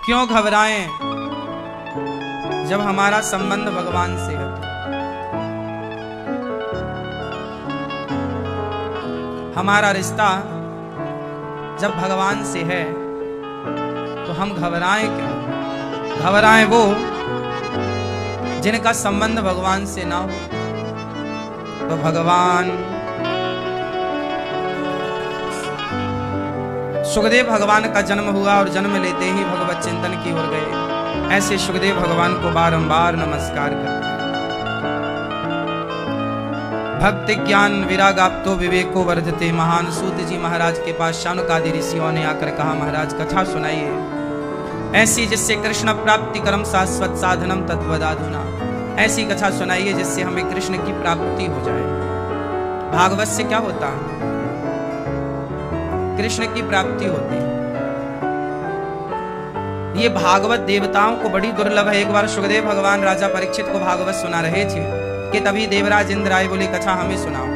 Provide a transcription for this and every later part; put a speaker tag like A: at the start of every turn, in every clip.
A: क्यों घबराएं जब हमारा संबंध भगवान से है। हमारा रिश्ता जब भगवान से है तो हम घबराएं क्यों? घबराएं वो जिनका संबंध भगवान से ना हो। तो भगवान सुखदेव भगवान का जन्म हुआ और जन्म लेते ही भगवत चिंतन की ओर गए। ऐसे सुखदेव भगवान को बारंबार नमस्कार करते। भक्ति ज्ञान विरागाप्तो विवेको वर्धते। महान सूत जी महाराज के पास शानुकादि ऋषियों ने आकर कहा, महाराज कथा सुनाइए ऐसी जिससे कृष्ण प्राप्ति कर्म शाश्वत साधनम तत्वदाधुना। ऐसी कथा सुनाइए जिससे हमें कृष्ण की प्राप्ति हो जाए। भागवत से क्या होता है? कृष्ण की प्राप्ति होती है। ये भागवत देवताओं को बड़ी दुर्लभ है। एक बार सुखदेव भगवान राजा परीक्षित को भागवत सुना रहे थे कि तभी देवराज इंद्र आए, बोले कथा हमें सुनाओ।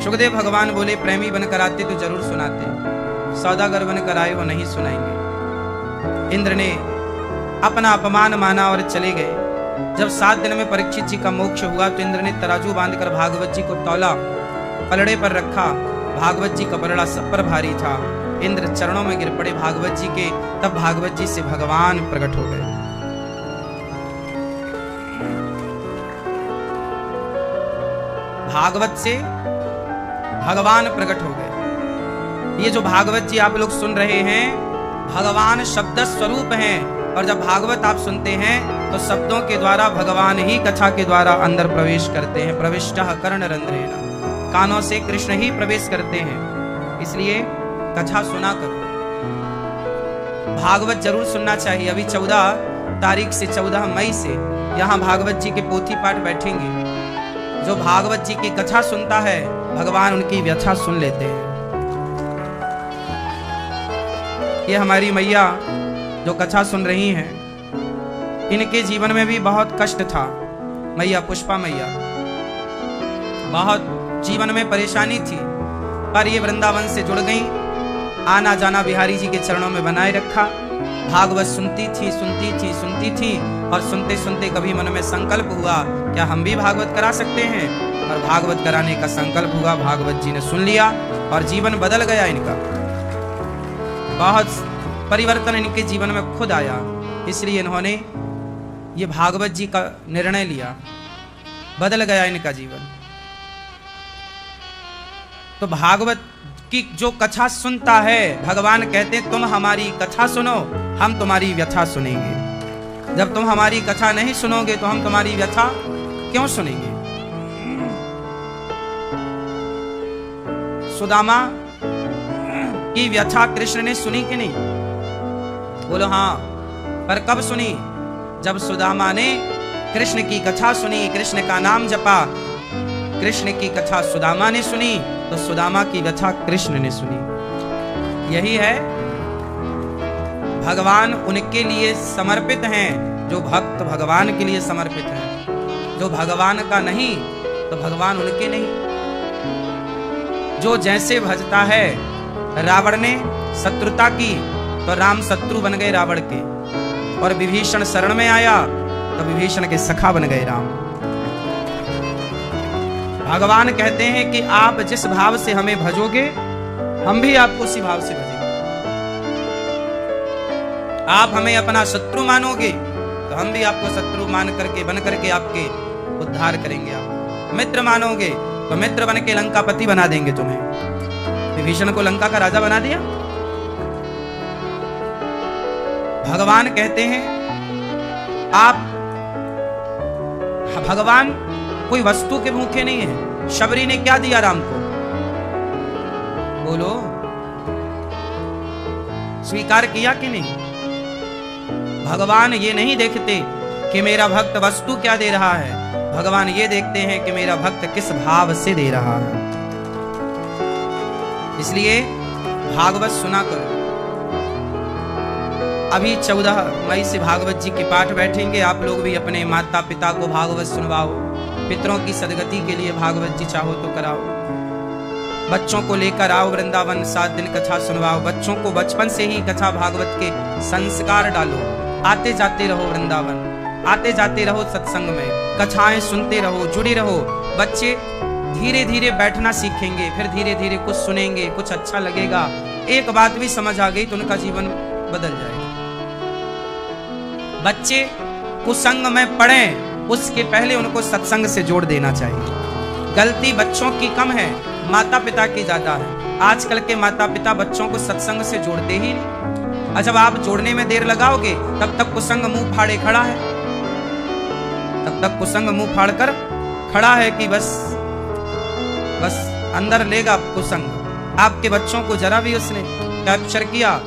A: सुखदेव भगवान बोले प्रेमी बनकर आते तो जरूर सुनाते, सौदागर बनकर आए हो नहीं सुनाएंगे। इंद्र ने अपना अपमान माना और चले गए। जब 7 दिन में परीक्षित जी का मोक्ष हुआ तो इंद्र ने तराजू बांधकर भागवत जी को तौला, पलड़े पर रखा। भागवत जी का पलड़ा सब पर भारी था। इंद्र चरणों में गिर पड़े भागवत जी के। तब भागवत जी से भगवान प्रकट हो गए। भागवत से भगवान प्रकट हो गए। ये जो भागवत जी आप लोग सुन रहे हैं, भगवान शब्द स्वरूप हैं। और जब भागवत आप सुनते हैं तो शब्दों के द्वारा भगवान ही कथा के द्वारा अंदर प्रवेश करते हैं। प्रविष्टः कर्णरंध्रेण, कानों से कृष्ण ही प्रवेश करते हैं। इसलिए कथा सुना करो, भागवत जरूर सुनना चाहिए। अभी 14 तारीख से 14 मई से यहाँ भागवत जी के पोथी पाठ बैठेंगे। जो भागवत जी की कथा सुनता है भगवान उनकी व्यथा सुन लेते हैं। ये हमारी मैया जो कथा सुन रही हैं, इनके जीवन में भी बहुत कष्ट था। मैया पुष्पा मैया, बहुत जीवन में परेशानी थी, पर ये वृंदावन से जुड़ गई। आना जाना बिहारी जी के चरणों में बनाए रखा। भागवत सुनती थी और सुनते सुनते कभी मन में संकल्प हुआ क्या हम भी भागवत करा सकते हैं। और भागवत कराने का संकल्प हुआ। भागवत जी ने सुन लिया और जीवन बदल गया इनका। बहुत परिवर्तन इनके जीवन में खुद आया। इसलिए इन्होंने ये भागवत जी का निर्णय लिया, बदल गया इनका जीवन। तो भागवत की जो कथा सुनता है, भगवान कहते हैं तुम हमारी कथा सुनो, हम तुम्हारी व्यथा सुनेंगे। जब तुम हमारी कथा नहीं सुनोगे तो हम तुम्हारी व्यथा क्यों सुनेंगे? सुदामा की व्यथा कृष्ण ने सुनी कि नहीं? बोलो हाँ। पर कब सुनी? जब सुदामा ने कृष्ण की कथा सुनी, कृष्ण का नाम जपा। कृष्ण की कथा सुदामा ने सुनी तो सुदामा की व्यथा कृष्ण ने सुनी। यही है, भगवान उनके लिए समर्पित हैं जो भक्त भगवान के लिए समर्पित हैं। जो भगवान का नहीं तो भगवान उनके नहीं। जो जैसे भजता है, रावण ने शत्रुता की तो राम शत्रु बन गए रावण के, और विभीषण शरण में आया तो विभीषण के सखा बन गए राम। भगवान कहते हैं कि आप जिस भाव से हमें भजोगे हम भी आपको उसी भाव से भजेंगे। आप हमें अपना शत्रु मानोगे तो हम भी आपको शत्रु मान करके बन करके आपके उद्धार करेंगे। आप मित्र मानोगे तो मित्र बन के लंकापति बना देंगे तुम्हें। विभीषण को लंका का राजा बना दिया। भगवान कहते हैं आप, भगवान कोई वस्तु के भूखे नहीं है। शबरी ने क्या दिया राम को? बोलो, स्वीकार किया कि नहीं? भगवान ये नहीं देखते कि मेरा भक्त वस्तु क्या दे रहा है, भगवान ये देखते हैं कि मेरा भक्त किस भाव से दे रहा है। इसलिए भागवत सुना करो। अभी 14 मई से भागवत जी के पाठ बैठेंगे। आप लोग भी अपने माता पिता को भागवत सुनवाओ। पितरों की सदगति के लिए भागवत जी चाहो तो कराओ। बच्चों को लेकर आओ वृंदावन, 7 दिन कथा सुनवाओ। बच्चों को बचपन से ही कथा भागवत के संस्कार डालो। आते जाते रहो वृंदावन, आते जाते रहो सत्संग में, कथाएं सुनते रहो, जुड़े रहो। बच्चे धीरे धीरे बैठना सीखेंगे, फिर धीरे धीरे कुछ सुनेंगे, कुछ अच्छा लगेगा। एक बात भी समझ आ गई तो उनका जीवन बदल जाएगा। बच्चे कुसंग में पड़े उसके पहले उनको सत्संग से जोड़ देना चाहिए। गलती बच्चों की कम है, माता पिता की ज्यादा है। आजकल के माता पिता बच्चों को सत्संग से जोड़ते ही नहीं। और जब आप जोड़ने में देर लगाओगे तब तक कुसंग मुंह फाड़े खड़ा है, तब तक कुसंग मुंह फाड़ कर खड़ा है कि बस अंदर लेगा कुसंग। आपके बच्चों को जरा भी उसने कैप्चर किया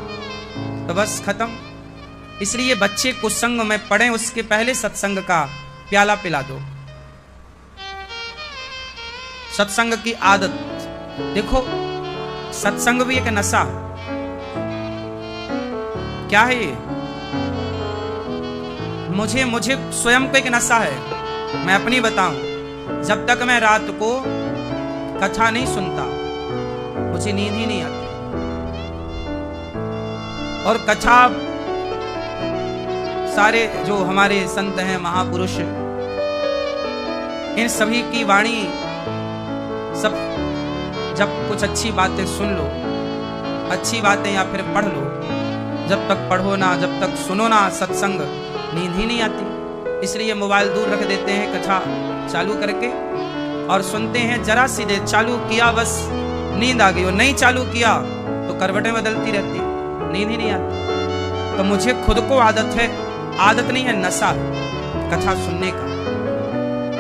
A: तो बस खत्म। इसलिए बच्चे कुसंग में पड़े उसके पहले सत्संग का प्याला पिला दो। सत्संग की आदत देखो, सत्संग भी एक नशा। क्या है ये? मुझे स्वयं को एक नशा है। मैं अपनी बताऊं, जब तक मैं रात को कथा नहीं सुनता मुझे नींद ही नहीं आती। और कथा सारे जो हमारे संत हैं, महापुरुष, इन सभी की वाणी सब, जब कुछ अच्छी बातें सुन लो, अच्छी बातें या फिर पढ़ लो, जब तक पढ़ो ना, जब तक सुनो ना सत्संग, नींद ही नहीं आती। इसलिए मोबाइल दूर रख देते हैं, कथा चालू करके और सुनते हैं। जरा सी देर चालू किया बस नींद आ गई, और नहीं चालू किया तो करवटें बदलती रहती, नींद ही नहीं आती। तो मुझे खुद को आदत है, आदत नहीं है, नशा कथा सुनने का,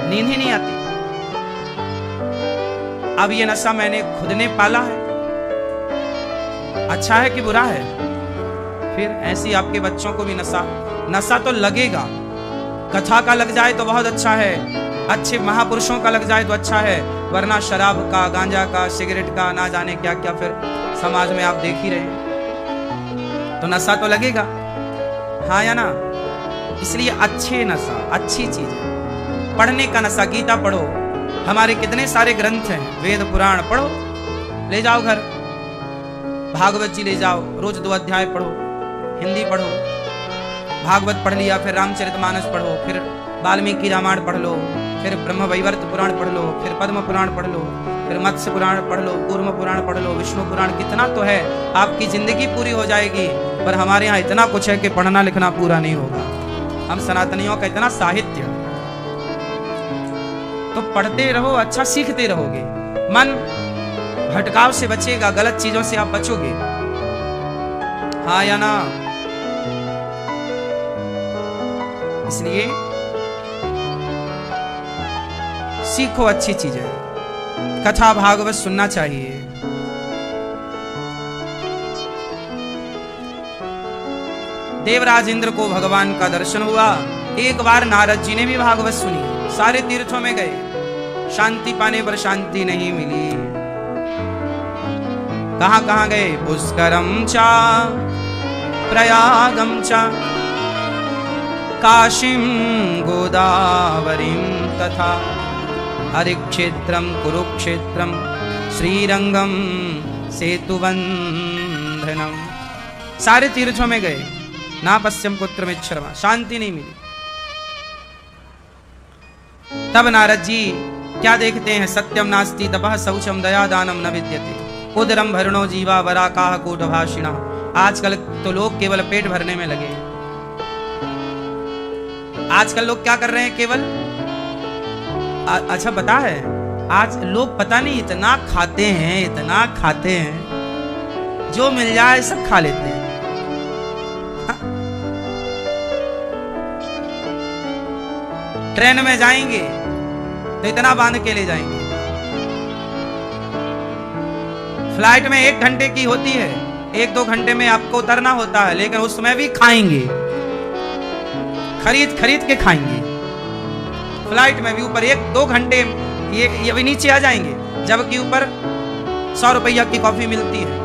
A: नींद ही नहीं आती। अब ये नशा मैंने खुद ने पाला है। अच्छा है कि बुरा है? फिर ऐसी आपके बच्चों को भी नशा तो लगेगा। कथा का लग जाए तो बहुत अच्छा है, अच्छे महापुरुषों का लग जाए तो अच्छा है, वरना शराब का, गांजा का, सिगरेट का, ना जाने क्या क्या फिर समाज में आप देख ही रहे हैं। तो नशा तो लगेगा, हाँ या ना? इसलिए अच्छे नशा, अच्छी चीज है। पढ़ने का नशा, गीता पढ़ो, हमारे कितने सारे ग्रंथ हैं, वेद पुराण पढ़ो, ले जाओ घर। भागवत जी ले जाओ, रोज 2 अध्याय पढ़ो, हिंदी पढ़ो। भागवत पढ़ लिया, फिर रामचरितमानस पढ़ो, फिर वाल्मीकि रामायण पढ़ लो, फिर ब्रह्मवैवर्त पुराण पढ़ लो, फिर पद्म पुराण पढ़ लो, फिर मत्स्य पुराण पढ़ लो, कूर्म पुराण पढ़ लो, विष्णु पुराण। कितना तो है, आपकी जिंदगी पूरी हो जाएगी। पर हमारे यहाँ इतना कुछ है कि पढ़ना लिखना पूरा नहीं होगा। हम सनातनियों का इतना साहित्य, तो पढ़ते रहो, अच्छा सीखते रहोगे, मन भटकाव से बचेगा, गलत चीजों से आप बचोगे, हाँ या ना? इसलिए सीखो अच्छी चीजें, कथा भागवत सुनना चाहिए। देवराज इंद्र को भगवान का दर्शन हुआ। एक बार नारद जी ने भी भागवत सुनी, सारे तीर्थों में गए, शांति पाने पर शांति नहीं मिली। कहां कहां गए? पुष्करम चा प्रयागम चा काशीं गोदावरीं तथा हरिक्षेत्रम कुरुक्षेत्रम श्रीरंगम सेतुबंधनम। सारे तीर्थों में गए, ना पश्चिम पुत्रमिच्छरमा, शांति नहीं मिली। तब नारद जी क्या देखते हैं? सत्यम नास्ति तपः शौचम दया दानम न विद्यते उदरम भरणो जीवा वराकाह कूटभाषिणा। आजकल तो लोग केवल पेट भरने में लगे। आजकल लोग क्या कर रहे हैं? केवल अच्छा पता है, आज लोग पता नहीं इतना खाते हैं, इतना खाते हैं, जो मिल जाए सब खा लेते हैं। ट्रेन में जाएंगे तो इतना बांध के ले जाएंगे। फ्लाइट में 1 घंटे की होती है, 1-2 घंटे में आपको उतरना होता है, लेकिन उसमें भी खाएंगे, खरीद खरीद के खाएंगे। फ्लाइट में भी ऊपर 1-2 घंटे ये भी नीचे आ जाएंगे, जबकि ऊपर 100 रुपया की कॉफी मिलती है,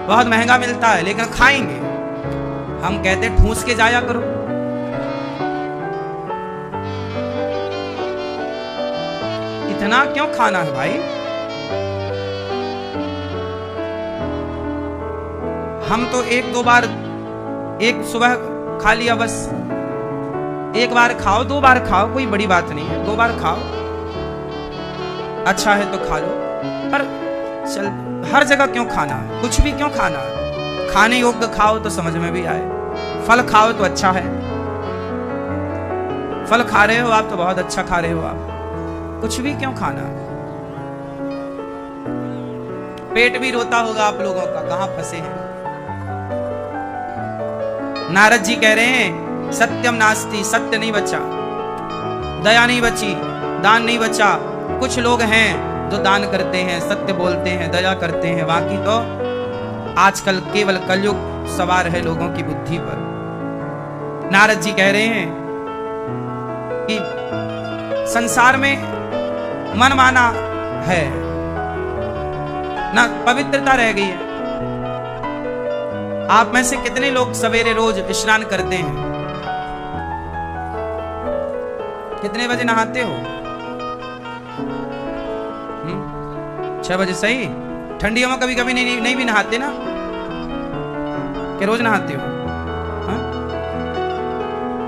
A: बहुत महंगा मिलता है, लेकिन खाएंगे। हम कहते ठूस के जाया करो। इतना क्यों खाना है भाई? हम तो एक दो बार, एक सुबह खा लिया बस, एक बार खाओ, दो बार खाओ, कोई बड़ी बात नहीं है, 2 बार खाओ, अच्छा है तो खा लो, पर चल हर जगह क्यों खाना है, कुछ भी क्यों खाना है, खाने योग्य खाओ तो समझ में भी आए। फल खाओ तो अच्छा है, फल खा रहे हो आप तो बहुत अच्छा खा रहे हो आप, कुछ भी क्यों खाना है। पेट भी रोता होगा आप लोगों का, कहां फंसे हैं। नारद जी कह रहे हैं सत्यम नास्ति, सत्य नहीं बचा, दया नहीं बची, दान नहीं बचा। कुछ लोग हैं जो दान करते हैं, सत्य बोलते हैं, दया करते हैं, बाकी तो आजकल केवल कलयुग सवार है लोगों की बुद्धि पर। नारद जी कह रहे हैं कि संसार में मनमाना है ना, पवित्रता रह गई है। आप में से कितने लोग सवेरे रोज स्नान करते हैं? कितने बजे नहाते हो? 6 बजे सही। ठंडियों में कभी कभी नहीं भी नहाते ना, कि रोज नहाते हो? हा?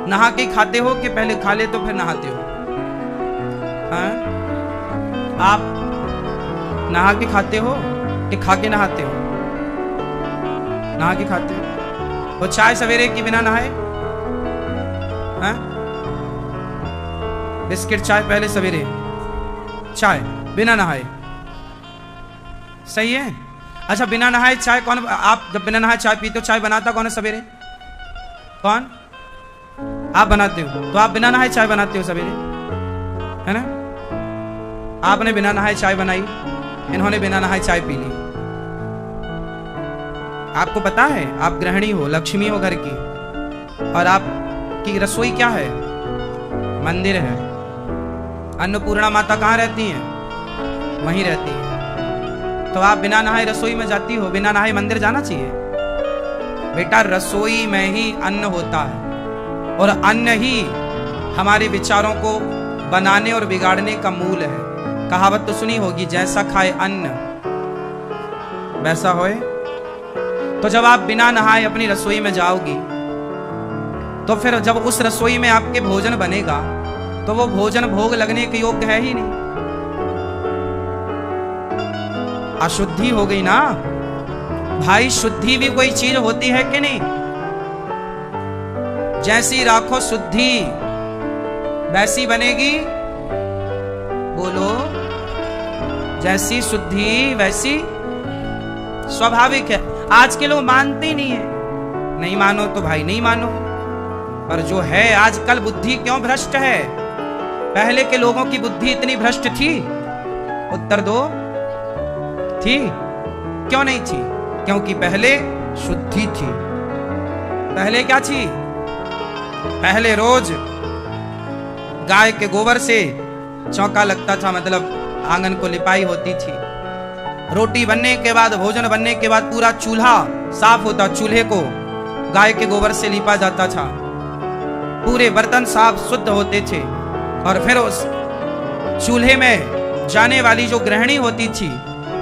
A: नहा के खाते हो कि पहले खा ले तो फिर नहाते हो? हा? आप नहा के खाते हो कि खा के नहाते हो? नहा के खाते हो। वो चाय सवेरे की बिना नहाए, हाँ? बिस्किट चाय पहले सवेरे, चाय बिना नहाए, सही है। अच्छा बिना नहाए चाय कौन, आप जब बिना नहाए चाय पीते हो, चाय बनाता कौन है सवेरे? कौन? आप बनाते हो, तो आप बिना नहाए चाय बनाते हो सवेरे, है ना? आपने बिना नहाए चाय बनाई, इन्होंने बिना नहाए चाय पी ली। आपको पता है आप गृहिणी हो, लक्ष्मी हो घर की, और आपकी रसोई क्या है? मंदिर है। अन्नपूर्णा माता कहाँ रहती हैं? वहीं रहती हैं। तो आप बिना नहाए रसोई में जाती हो, बिना नहाए मंदिर जाना चाहिए? बेटा रसोई में ही अन्न होता है, और अन्न ही हमारे विचारों को बनाने और बिगाड़ने का मूल है। कहावत तो सुनी होगी, जैसा खाए अन्न वैसा होए। तो जब आप बिना नहाए अपनी रसोई में जाओगी, तो फिर जब उस रसोई में आपके भोजन बनेगा, तो वो भोजन भोग लगने के योग्य है ही नहीं, अशुद्धि हो गई ना भाई। शुद्धि भी कोई चीज होती है कि नहीं? जैसी राखो शुद्धि वैसी बनेगी, बोलो, जैसी शुद्धि वैसी स्वाभाविक है। आज के लोग मानते ही नहीं है। नहीं मानो तो भाई नहीं मानो, पर जो है आजकल बुद्धि क्यों भ्रष्ट है? पहले के लोगों की बुद्धि इतनी भ्रष्ट थी? उत्तर दो, थी? क्यों नहीं थी? क्योंकि पहले शुद्धि थी। पहले क्या थी? पहले रोज गाय के गोबर से चौका लगता था, मतलब आंगन को लिपाई होती थी। रोटी बनने के बाद, भोजन बनने के बाद पूरा चूल्हा साफ होता, चूल्हे को गाय के गोबर से लिपा जाता था, पूरे बर्तन साफ शुद्ध होते थे। और फिर उस चूल्हे में जाने वाली जो गृहिणी होती थी,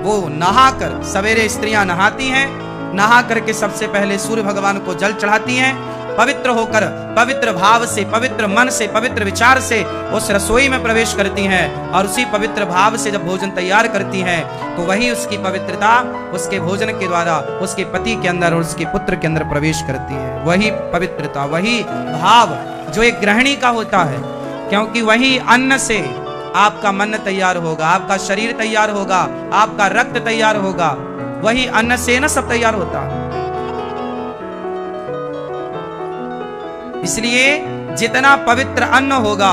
A: वो नहाकर, सवेरे स्त्रियां नहाती हैं, नहा करके सबसे पहले सूर्य भगवान को जल चढ़ाती हैं, पवित्र होकर, पवित्र भाव से, पवित्र मन से, पवित्र विचार से उस रसोई में प्रवेश करती हैं, और उसी पवित्र भाव से जब भोजन तैयार करती हैं, तो वही उसकी पवित्रता उसके भोजन के द्वारा उसके पति के अंदर और उसके पुत्र के अंदर प्रवेश करती है। वही पवित्रता, वही भाव जो एक गृहिणी का होता है, क्योंकि वही अन्न से आपका मन तैयार होगा, आपका शरीर तैयार होगा, आपका रक्त तैयार होगा, वही अन्न से न सब तैयार होता है। इसलिए जितना पवित्र अन्न होगा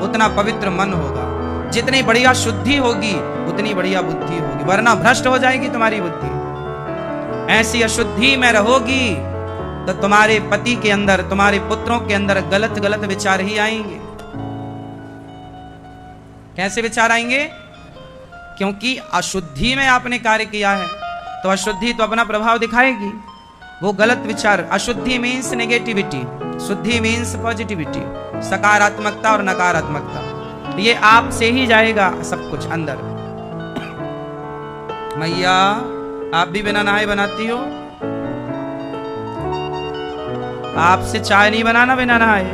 A: उतना पवित्र मन होगा, जितनी बढ़िया शुद्धि होगी उतनी बढ़िया बुद्धि होगी, वरना भ्रष्ट हो जाएगी तुम्हारी बुद्धि। ऐसी अशुद्धि में रहोगी तो तुम्हारे पति के अंदर, तुम्हारे पुत्रों के अंदर गलत गलत विचार ही आएंगे। कैसे विचार आएंगे? क्योंकि अशुद्धि में आपने कार्य किया है, तो अशुद्धि तो अपना प्रभाव दिखाएगी। वो गलत विचार, अशुद्धि मीन्स नेगेटिविटी, शुद्धि मीन्स पॉजिटिविटी, सकारात्मकता और नकारात्मकता। ये आपसे ही जाएगा सब कुछ अंदर। मैया आप भी बिना नहाए बनाती हो? आपसे चाय नहीं बनाना बिना नहाए,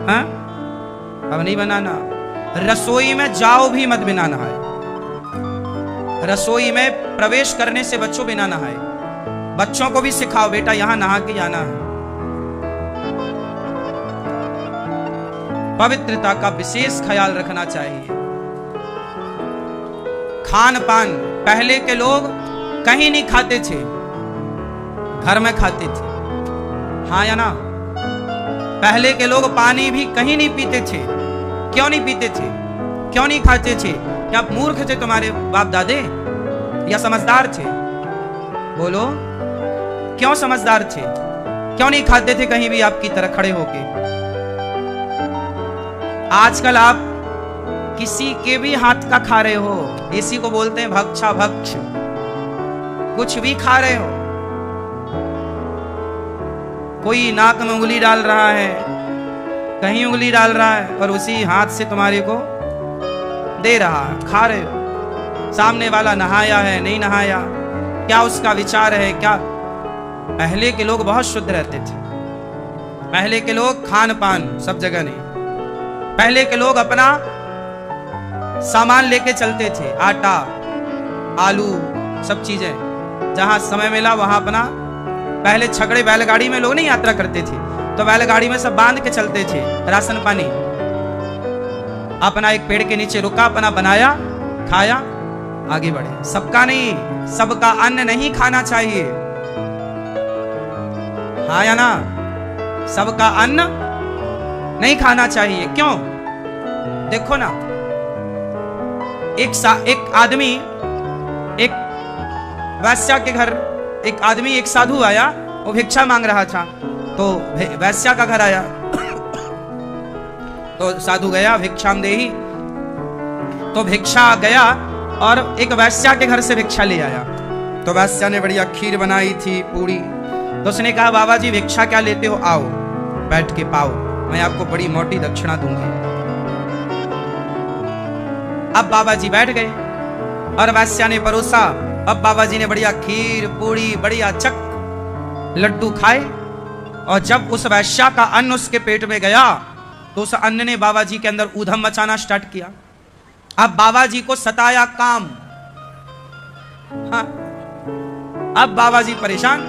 A: हाँ? अब नहीं बनाना। रसोई में जाओ भी मत बिना नहाए। रसोई में प्रवेश करने से बच्चों बिना नहाए। बच्चों को भी सिखाओ, बेटा यहां नहा के जाना है। पवित्रता का विशेष ख्याल रखना चाहिए। खान पान, पहले के लोग कहीं नहीं खाते थे, घर में खाते थे, हाँ या ना? पहले के लोग पानी भी कहीं नहीं पीते थे। क्यों नहीं पीते थे? क्यों नहीं खाते थे? क्या मूर्ख थे तुम्हारे बाप दादे या समझदार थे? बोलो, क्यों समझदार थे? क्यों नहीं खाते थे कहीं भी आपकी तरह खड़े होके? आजकल आप किसी के भी हाथ का खा रहे हो, इसी को बोलते हैं भक्षा भक्ष। कुछ भी खा रहे हो, कोई नाक में उंगली डाल रहा है, कहीं उंगली डाल रहा है और उसी हाथ से तुम्हारे को दे रहा है, खा रहे हो। सामने वाला नहाया है नहीं नहाया, क्या उसका विचार है क्या? पहले के लोग बहुत शुद्ध रहते थे। पहले के लोग खान पान सब जगह नहीं। पहले के लोग अपना सामान लेके चलते थे, आटा, आलू, सब चीजें। जहां समय मिला वहां अपना, पहले छकड़े बैलगाड़ी में लोग नहीं यात्रा करते थे, तो बैलगाड़ी में सब बांध के चलते थे राशन पानी। अपना एक पेड़ के नीचे रुका, अपना बनाया, खाया, आगे बढ़े। सबका नहीं, सबका अन्न नहीं खाना चाहिए, हाँ या ना? सबका अन्न नहीं खाना चाहिए। क्यों? देखो ना, एक आदमी, एक वैश्या के घर एक आदमी, एक साधु आया, वो भिक्षा मांग रहा था, तो वैश्या का घर आया। तो साधु गया, भिक्षाम देहि, तो भिक्षा गया और एक वैश्या के घर से भिक्षा ले आया। तो वैश्या ने बढ़िया खीर बनाई थी, पूरी। तो उसने कहा, बाबा जी भिक्षा क्या लेते हो, आओ बैठ के पाओ, मैं आपको बड़ी मोटी दक्षिणा दूंगी। अब बाबा जी बैठ गए और वैश्या ने परोसा। अब बाबा जी ने बढ़िया खीर, पूरी, बढ़िया चक लड्डू खाए। और जब उस वैश्या का अन्न उसके पेट में गया, तो उस अन्न ने बाबा जी के अंदर ऊधम मचाना स्टार्ट किया। अब बाबा जी को सताया काम, हाँ। अब बाबा जी परेशान।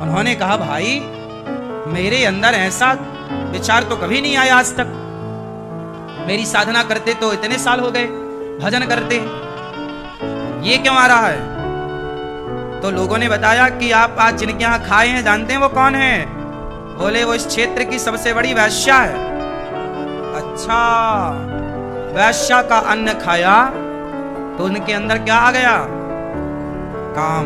A: उन्होंने कहा, भाई मेरे अंदर ऐसा विचार तो कभी नहीं आया आज तक। मेरी साधना करते तो इतने साल हो गए, भजन करते, ये क्यों आ रहा है? तो लोगों ने बताया कि आप आज जिनके यहाँ खाए हैं, जानते हैं वो कौन है? बोले, वो इस क्षेत्र की सबसे बड़ी वैश्या है। अच्छा, वैश्या का अन्न खाया तो उनके अंदर क्या आ गया? काम,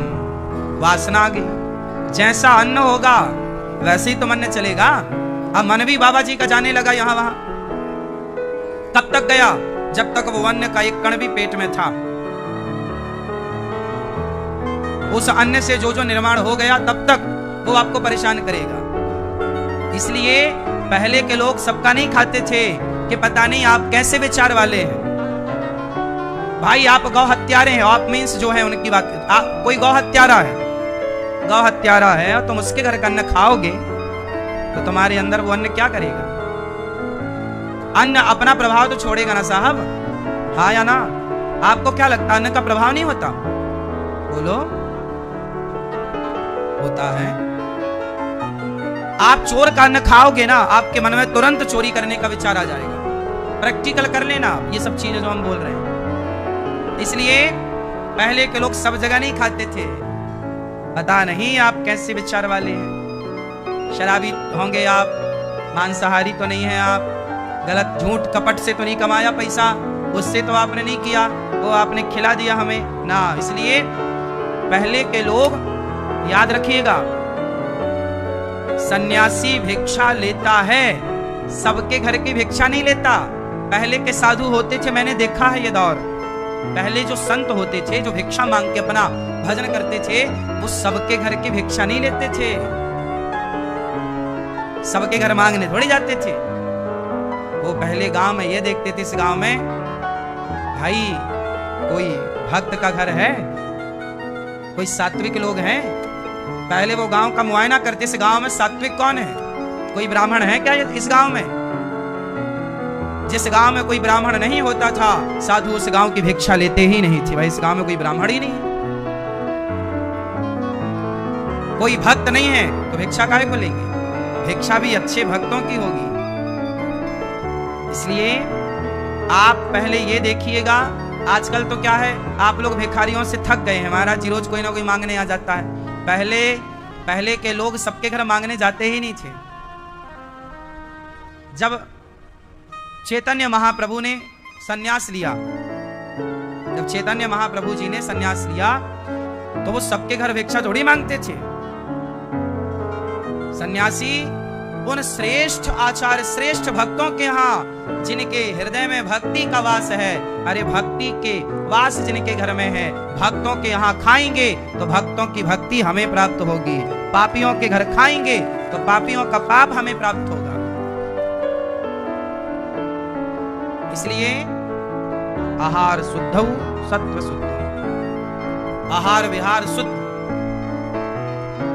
A: वासना आ गई। जैसा अन्न होगा वैसे ही तो मन चलेगा। अब मन भी बाबा जी का जाने लगा यहां वहां। कब तक गया? जब तक वो अन्न का एक कण भी पेट में था। उस अन्न से जो जो निर्माण हो गया, तब तक वो आपको परेशान करेगा। इसलिए पहले के लोग सबका नहीं खाते थे कि पता नहीं आप कैसे विचार वाले हैं। भाई आप गौ हत्यारे हैं, आप मीन्स जो है उनकी बात, कोई गौ हत्यारा है, गौ हत्यारा है और तुम उसके घर का अन्न खाओगे तो तुम्हारे अंदर वो अन्न क्या करेगा? अन्न अपना प्रभाव तो छोड़ेगा ना साहब, हाँ या ना? आपको क्या लगता है अन्न का प्रभाव नहीं होता? बोलो, होता है। आप चोर का अन्न खाओगे ना, आपके मन में तुरंत चोरी करने का विचार आ जाएगा। प्रैक्टिकल कर लेना ये सब चीजें जो हम बोल रहे हैं। इसलिए पहले के लोग सब जगह नहीं खाते थे। पता नहीं आप कैसे विचार वाले हैं। शराबी होंगे आप, मांसाहारी तो नहीं है आप, गलत झूठ कपट से तो नहीं कमाया पैसा, उससे तो आपने नहीं किया, वो आपने खिला दिया हमें ना। इसलिए पहले के लोग, याद रखिएगा, सन्यासी भिक्षा लेता है, सबके घर की भिक्षा नहीं लेता। पहले के साधु होते थे, मैंने देखा है ये दौर। पहले जो संत होते थे, जो भिक्षा मांग के अपना भजन करते थे, वो सबके घर की भिक्षा नहीं लेते थे। सबके घर मांगने थोड़ी जाते थे। वो पहले गांव में ये देखते थे, इस गांव में भाई कोई भक्त का घर है, कोई सात्विक लोग हैं, पहले वो गांव का मुआयना करते, इस गांव में सात्विक कौन है, कोई ब्राह्मण है क्या इस गांव में? जिस गांव में कोई ब्राह्मण नहीं होता था, साधु उस गांव की भिक्षा लेते ही नहीं थे। भाई इस गांव में कोई ब्राह्मण ही नहीं है, कोई भक्त नहीं है तो भिक्षा काहे को लेंगे? भिक्षा भी अच्छे भक्तों की होगी। इसलिए आप पहले ये देखिएगा, आजकल तो क्या है, आप लोग भिखारियों से थक गए हैं। महाराज जी रोज कोई ना कोई मांगने आ जाता है। पहले के लोग सबके घर मांगने जाते ही नहीं थे। जब चैतन्य महाप्रभु ने सन्यास लिया, जब चैतन्य महाप्रभु जी ने सन्यास लिया तो वो सबके घर भिक्षा थोड़ी मांगते थे। सन्यासी उन श्रेष्ठ आचार्य, श्रेष्ठ भक्तों के यहाँ जिनके हृदय में भक्ति का वास है, अरे भक्ति के वास जिनके घर में है, भक्तों के यहाँ खाएंगे तो भक्तों की भक्ति हमें प्राप्त होगी। पापियों के घर खाएंगे तो पापियों का पाप हमें प्राप्त होगा। इसलिए आहार शुद्धौ सत्व शुद्धौ, आहार विहार शुद्ध।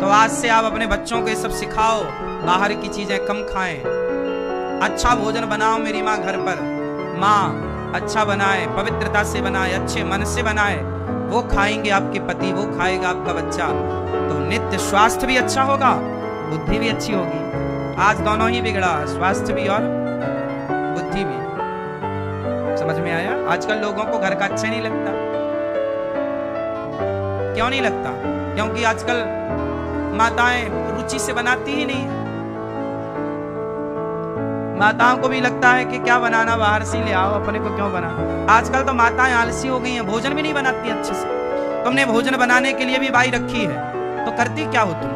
A: तो आज से आप अपने बच्चों को ये सब सिखाओ, बाहर की चीजें कम खाएं, अच्छा भोजन बनाओ। मेरी माँ घर पर, माँ अच्छा बनाए, पवित्रता से बनाए, अच्छे मन से बनाए, वो खाएंगे आपके पति, वो खाएगा आपका बच्चा, तो नित्य स्वास्थ्य भी अच्छा होगा, बुद्धि भी अच्छी होगी। आज दोनों ही बिगड़ा, स्वास्थ्य भी और बुद्धि भी। समझ में आया? आजकल लोगों को घर का अच्छा नहीं लगता। क्यों नहीं लगता? क्योंकि आजकल माताएं रुचि से बनाती ही नहीं है। माताओं को भी लगता है कि क्या बनाना, बाहर से ले आओ, अपने को क्यों बनाना। आजकल तो माताएं आलसी हो गई हैं, भोजन भी नहीं बनाती अच्छे से। तुमने भोजन बनाने के लिए भी बाई रखी है तो करती क्या हो तुम?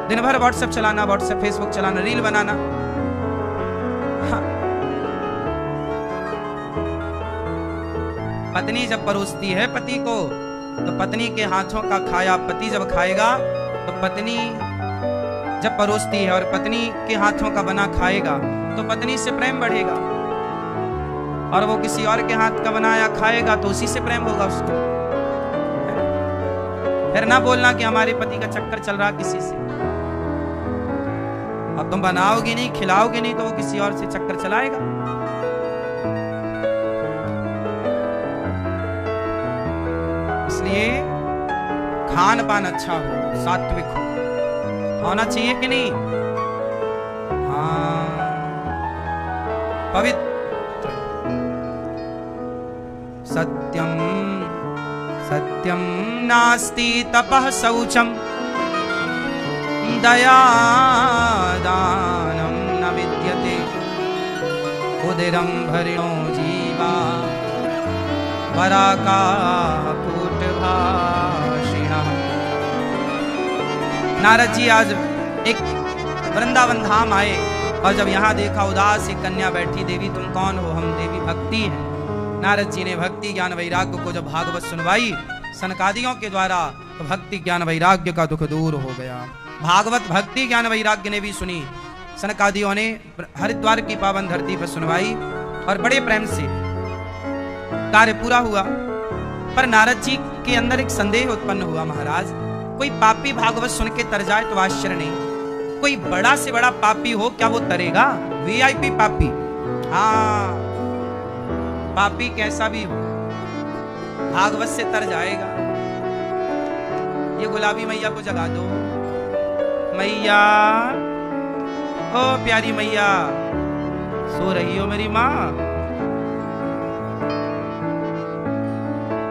A: दिन भर व्हाट्सएप चलाना, व्हाट्सएप फेसबुक चलाना, रील बनाना। हाँ। पत्नी जब परोसती है पति को, तो पत्नी के हाथों का खाया पति जब खाएगा, तो पत्नी जब परोसती है और पत्नी के हाथों का बना खाएगा तो पत्नी से प्रेम बढ़ेगा, और वो किसी और के हाथ का बनाया खाएगा तो उसी से प्रेम होगा उसको। फिर ना बोलना कि हमारे पति का चक्कर चल रहा किसी से। अब तुम बनाओगे नहीं, खिलाओगे नहीं, तो वो किसी और से चक्कर चलाएगा। इसलिए खान पान अच्छा हो, सात्विक हो, होना चाहिए कि नहीं? हाँ, पवित्र। सत्यम सत्यम नास्ति तपः शौचम, दया दानम न विद्यते, उदरम भरिणो जीवा पराका कूटभाषिणः। नारद जी आज एक वृंदावन धाम आए और जब यहाँ देखा उदास एक कन्या बैठी, देवी तुम कौन हो? हम देवी भक्ति हैं। नारद जी ने भक्ति ज्ञान वैराग्य को जब भागवत सुनवाई सनकादियों के द्वारा, तो भक्ति ज्ञान वैराग्य का दुख दूर हो गया। भागवत भक्ति ज्ञान वैराग्य ने भी सुनी, सनकादियों ने हरिद्वार की पावन धरती पर सुनवाई और बड़े प्रेम से कार्य पूरा हुआ। पर नारद जी के अंदर एक संदेह उत्पन्न हुआ, महाराज कोई पापी भागवत सुन के तर जाए तो आश्चर्य नहीं, कोई बड़ा से बड़ा पापी हो क्या वो तरेगा? वीआईपी पापी, हाँ पापी कैसा भी हो भागवत से तर जाएगा। ये गुलाबी मैया को जगा दो। मैया, ओ प्यारी मैया, सो रही हो मेरी माँ?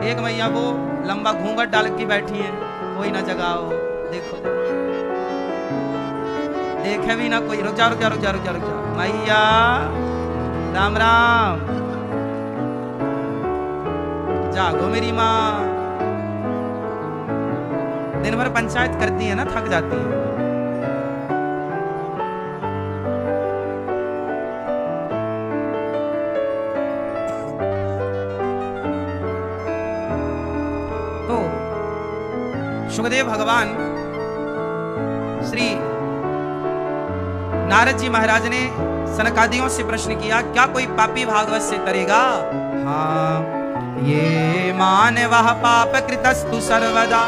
A: एक मैया वो लंबा घूंघट डाल के बैठी है, कोई ना जगाओ। देखो देखे भी ना कोई। रुक जा रुक जा रुक जा रुक जा रुक जा। मैया राम राम, जागो मेरी माँ। दिन भर पंचायत करती है ना, थक जाती है। तो सुखदेव भगवान श्री नारद जी महाराज ने सनकादियों से प्रश्न किया, क्या कोई पापी भागवत से तरेगा? हाँ, ये मानवः पाप कृतस्तु सर्वदा